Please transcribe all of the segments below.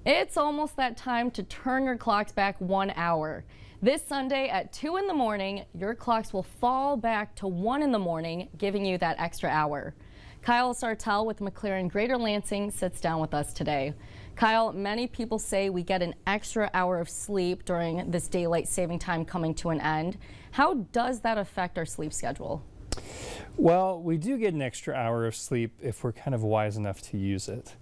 It's almost that time to turn your clocks back 1 hour. This Sunday at 2 in the morning, your clocks will fall back to 1 in the morning, giving you that extra hour. Kyle Sartell with McLaren Greater Lansing sits down with us today. Kyle, many people say we get an extra hour of sleep during this daylight saving time coming to an end. How does that affect our sleep schedule? Well, we do get an extra hour of sleep if we're kind of wise enough to use it.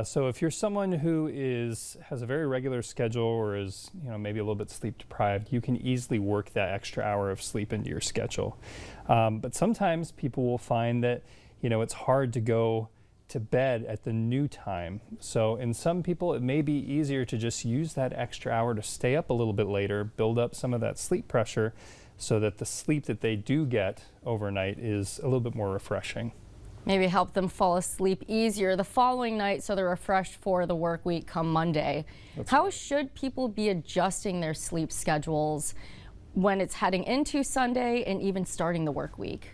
So if you're someone who has a very regular schedule or is maybe a little bit sleep deprived, you can easily work that extra hour of sleep into your schedule. But sometimes people will find that it's hard to go to bed at the new time. So in some people it may be easier to just use that extra hour to stay up a little bit later, build up some of that sleep pressure so that the sleep that they do get overnight is a little bit more refreshing. Maybe help them fall asleep easier the following night so they're refreshed for the work week come Monday. How should people be adjusting their sleep schedules when it's heading into Sunday and even starting the work week?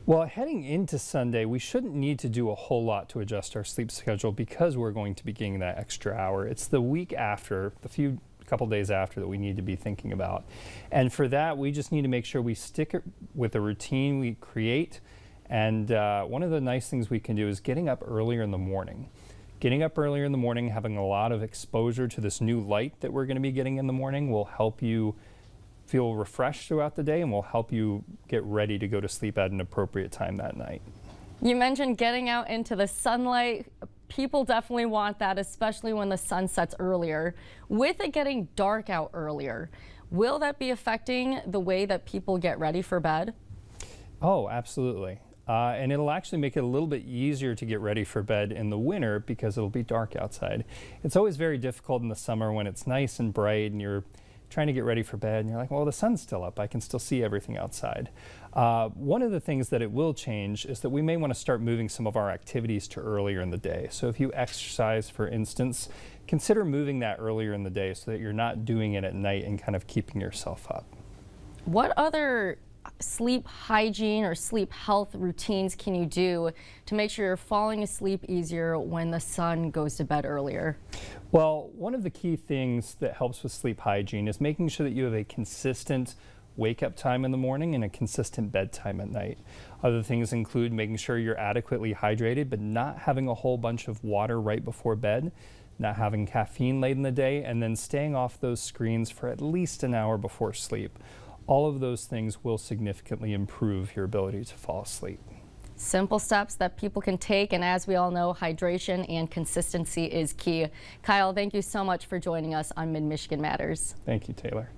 Well, heading into Sunday, we shouldn't need to do a whole lot to adjust our sleep schedule because we're going to be getting that extra hour. It's the week after, couple days after, that we need to be thinking about. And for that, we just need to make sure we stick with the routine we create. And one of the nice things we can do is getting up earlier in the morning. Getting up earlier in the morning, having a lot of exposure to this new light that we're going to be getting in the morning will help you feel refreshed throughout the day and will help you get ready to go to sleep at an appropriate time that night. You mentioned getting out into the sunlight. People definitely want that, especially when the sun sets earlier. With it getting dark out earlier, will that be affecting the way that people get ready for bed? Oh, absolutely. And it'll actually make it a little bit easier to get ready for bed in the winter because it'll be dark outside. It's always very difficult in the summer when it's nice and bright and you're trying to get ready for bed and you're like, well, the sun's still up. I can still see everything outside. One of the things that it will change is that we may want to start moving some of our activities to earlier in the day. So if you exercise, for instance, consider moving that earlier in the day so that you're not doing it at night and kind of keeping yourself up. What other sleep hygiene or sleep health routines can you do to make sure you're falling asleep easier when the sun goes to bed earlier? Well, one of the key things that helps with sleep hygiene is making sure that you have a consistent wake up time in the morning and a consistent bedtime at night. Other things include making sure you're adequately hydrated, but not having a whole bunch of water right before bed, not having caffeine late in the day, and then staying off those screens for at least an hour before sleep. All of those things will significantly improve your ability to fall asleep. Simple steps that people can take, and as we all know, hydration and consistency is key. Kyle, thank you so much for joining us on Mid-Michigan Matters. Thank you, Taylor.